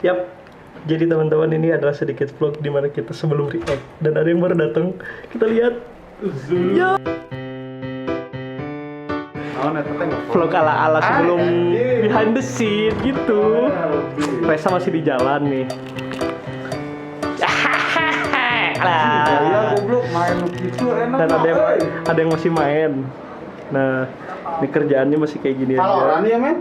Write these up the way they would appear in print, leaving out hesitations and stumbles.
Yap. Jadi teman-teman, ini adalah sedikit vlog di mana kita sebelum react dan ada yang baru datang. Kita lihat. Ya. Vlog ala-ala sebelum behind the scene gitu. Resa masih di jalan nih. Ya goblok main gitu enak. Dan ada yang masih main. Nah, di kerjaannya masih kayak gini Valorant aja. ya men?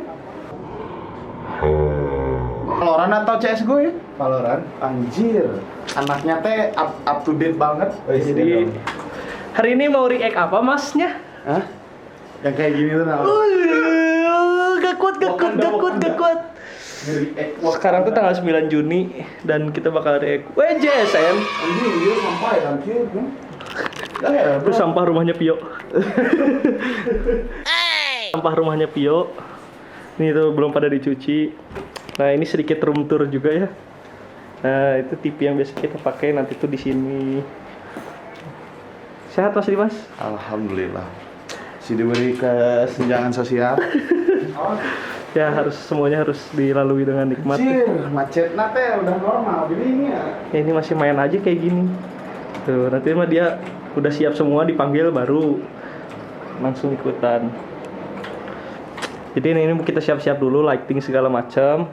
Valorant atau CSGO ya? Valorant. Anjir. Anaknya teh up to date banget. Jadi hari ini mau react apa masnya? Hah? Yang kayak gini tuh namanya. Gak kuat. Sekarang tuh tanggal 9 Juni dan kita bakal react WJSN. Anjing dia sampai anjir. Itu sampah rumahnya Pio. Sampah rumahnya Pio. Ini tuh belum pada dicuci. Nah, ini sedikit room tour juga ya. Nah, itu TV yang biasa kita pakai nanti tuh di sini. Sehat Mas Dimas? Alhamdulillah. Si diberi kesenjangan sosial. Ya, semuanya harus dilalui dengan nikmat. Anjir, macetnya teh udah normal gini ini ya. Ya, ini masih main aja kayak gini. Tuh, nanti mah dia udah siap semua, dipanggil baru langsung ikutan. Jadi ini kita siap-siap dulu, lighting segala macam.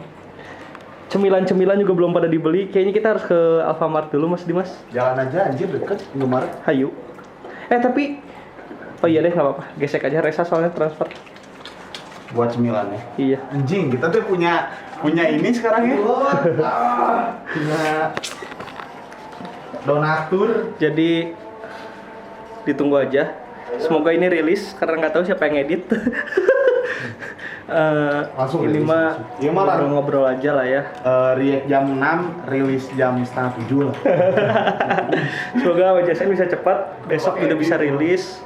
Cemilan-cemilan juga belum pada dibeli. Kayaknya kita harus ke Alfamart dulu, Mas Dimas. Jalan aja anjir deket Indomaret. Hayu. Tapi oh iya deh, nggak apa-apa. Gesek aja Resa soalnya transfer. Buat cemilan ya. Iya. Anjing, kita tuh punya ini sekarang ya. Punya donatur. Jadi ditunggu aja. Semoga ini rilis karena nggak tahu siapa yang edit. Langsung ini rilis, mah langsung. Iya, mah ngobrol-ngobrol aja lah ya. React jam 6, rilis jam setengah 7 lah. Semoga WJSN bisa cepat, besok udah bisa rilis.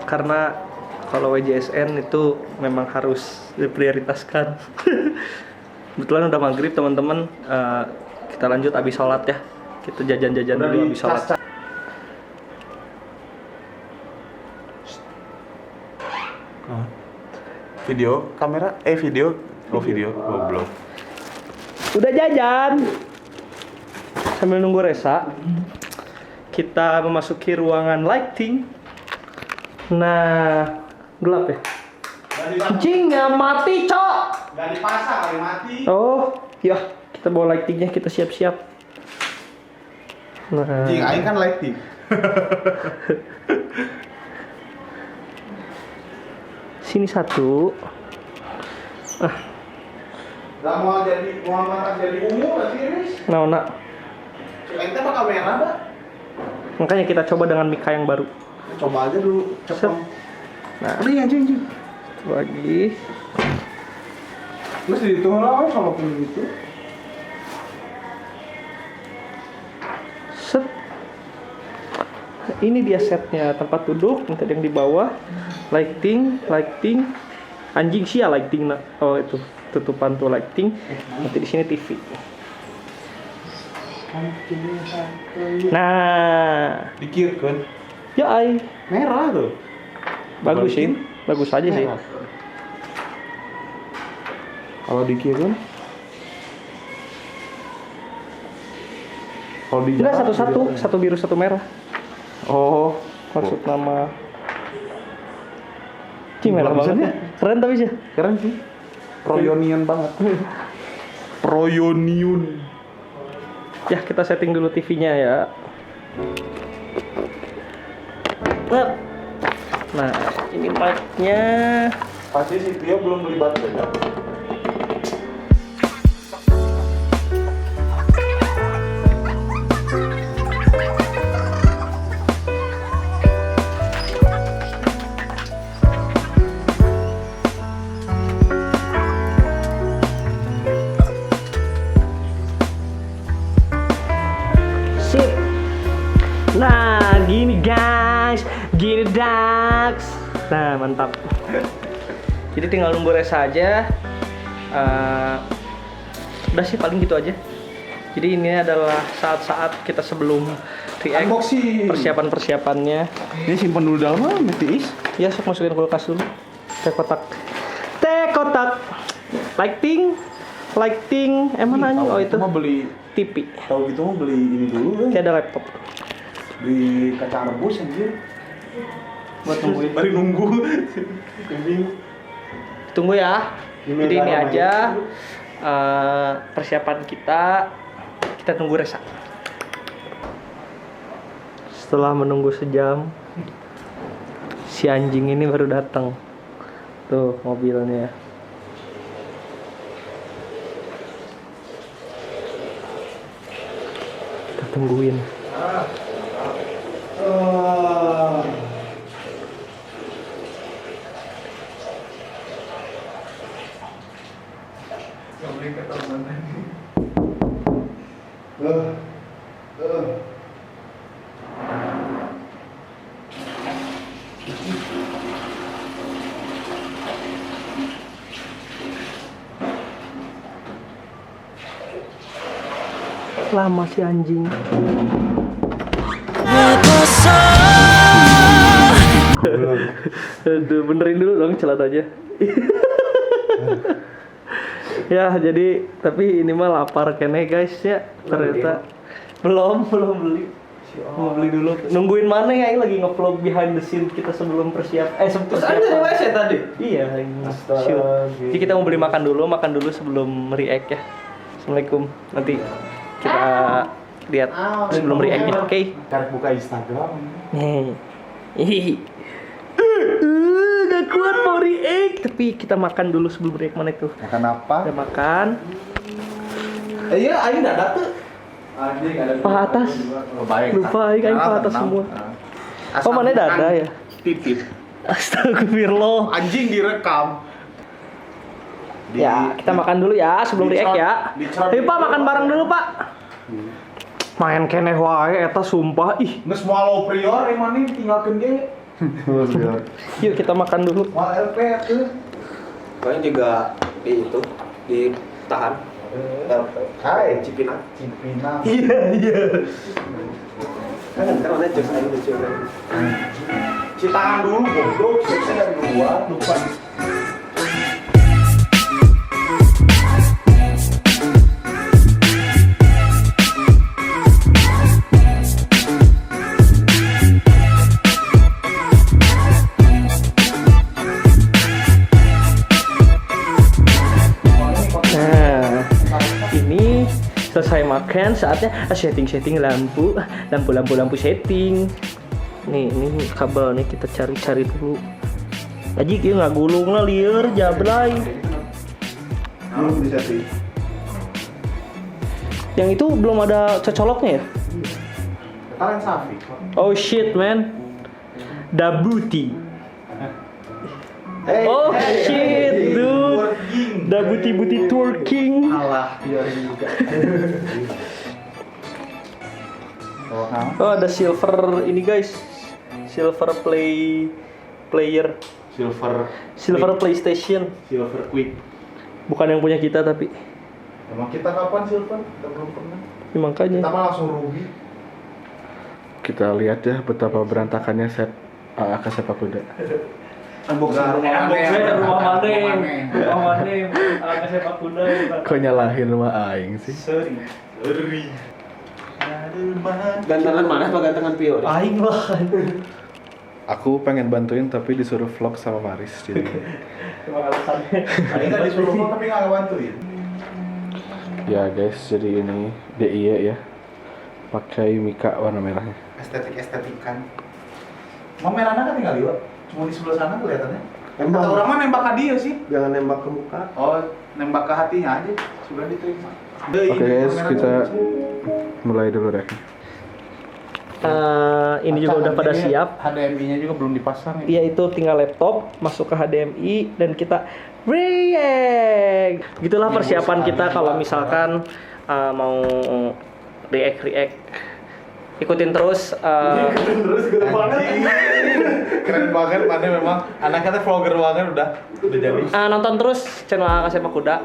Karena kalau WJSN itu memang harus diprioritaskan. Kebetulan udah maghrib teman-teman. Kita lanjut abis sholat ya. Kita jajan-jajan dulu abis sholat. Video kamera video goblok. Udah jajan. Sambil nunggu Resa, kita memasuki ruangan lighting. Nah, gelap ya. Anjing, nggak mati, Cok. Gak dipasang, kali mati. Oh, ya, kita bawa lightingnya, kita siap-siap. Nah, Anjing, aing kan lighting. sini satu. Gak mau jadi umum gak sih, Riz? Nah, Aing teh pakai kamera, Mbak. makanya kita coba dengan mic yang baru. Coba aja dulu, cepet. Nah, Ini anjing. lagi. Terus dihitung lah kalau punya gitu. Set. Ini dia setnya, tempat duduk, nanti ada yang di bawah, lighting, anjing sih ya lighting, oh itu tutupan tuh lighting, nanti di sini TV. Nah, Dikit kan? ya ay, Merah tuh. bagus sih, bagus aja sih. Merah. Kalau dikit kan? Kalau di Enggak, jalan, satu-satu, beda. satu biru satu merah. Oh, Maksud nama. Cing merah Bagusan banget. Keren tapi sih. keren sih. Proyonian banget. Proyoniun. Ya, kita setting dulu TV-nya ya. Nah, ini mic-nya. Pasti si Tio belum beli baterai. Sip. Nah, gini guys, gini Dax. Nah, mantap. Jadi tinggal nunggu Resa aja. Udah sih paling gitu aja. Jadi ini adalah saat-saat kita sebelum react, Unboxing. persiapan-persiapannya. Ini simpan dulu dalam mana, Metis? Ya, sok masukin kulkas dulu. Teh kotak. Lighting, lighting, emang nanya oh itu mah beli TV. tahu gitu mah beli ini dulu Kayak ada laptop. beli kacang rebus anjir Buat nungguin. bari nunggu Tunggu ya. Jadi ini aja persiapan kita. Kita tunggu Resa. Setelah menunggu sejam, si anjing ini baru datang. Tuh mobilnya. Kita tungguin. Lama si anjing. Aduh, benerin dulu dong celananya. Ya, jadi tapi ini mah lapar kene guys ya. Ternyata belum beli. Mau beli dulu. Nungguin mana ya? Ini lagi nge-vlog behind the scene kita sebelum Terus ada di WC tadi? Iya, shoot. Jadi kita mau beli makan dulu sebelum react ya. Assalamualaikum. Nanti kita lihat sebelum react-nya, oke? Cari buka Instagram. Nih. Gak kuat mau react. Tapi kita makan dulu sebelum react mana itu. Makan apa? Kita makan. Iya, aing dadak tuh. Paha atas. Lupa, aing paha atas semua. Oh, mana dada ya? Titip. Astagfirullah. Anjing direkam. Ya, kita makan dulu ya sebelum react ya. Ayo Pak, makan bareng dulu Pak. Main keneh wae eta sumpah ih. Nges moal prior yang mana tinggalkan dia. Yuk kita makan dulu. Moal LP tuh. Paling juga di itu ditahan. Hai, Cipinang. Iya. Kan ada jus aing lucu kan. Citangan dulu goblok, saya dari luar lupa. Selesai makan, saatnya setting lampu setting. Nih, ini kabel nih kita cari dulu. Aji kieu ngagulung lah lieur jablay. Belum bisa sih. Yang itu belum ada cocoloknya ya? Kalian Safi. Oh shit man. Dabuti. Oh shit dude. Dabuti twerking. Alah, biar juga. Oh ada silver ini guys. Silver player. Silver PlayStation. Silver Quick. Bukan yang punya kita tapi. Emang kita kapan Silver? Kita belum pernah. Ya, makanya. Kita mah langsung rugi. Kita lihat ya betapa berantakannya set AK sepak kuda. Rumah mana? Sepak kuda. Kok nyalahin rumah aing sih? Sorry. Gantengan mana apa gantengan Pio? Aing lah. Aku pengen bantuin tapi disuruh vlog sama Maris jadi. Cuma alasannya. Tadi nggak disuruh mau tapi nggak bantuin. Ya guys, jadi ini DIY ya. Pakai Mika warna merahnya. Estetik-estetikan. Mau merahnya kan tinggal liwat. Cuma di sebelah sana kelihatannya. Emang. Kata orang mah nembak ke dia sih. Jangan nembak ke muka. Oh, nembak ke hatinya aja. Sudah diterima. Oke guys, kita mulai dulu deh. Ini juga udah pada siap. HDMI-nya juga belum dipasang. Iya itu tinggal laptop masuk ke HDMI dan kita react. Gitulah persiapan kita kalau misalkan mau react. Ikutin terus. Keren banget, mana memang anaknya vlogger banget udah jadi. Nonton terus channel AK Sepak Kuda.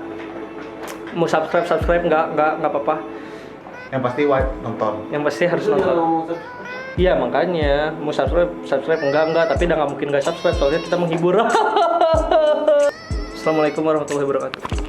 Mau subscribe nggak apa-apa. Yang pasti wajib nonton. Yang pasti harus nonton. Iya makanya mau subscribe enggak tapi udah nggak mungkin nggak subscribe soalnya kita menghibur. Assalamualaikum warahmatullahi wabarakatuh.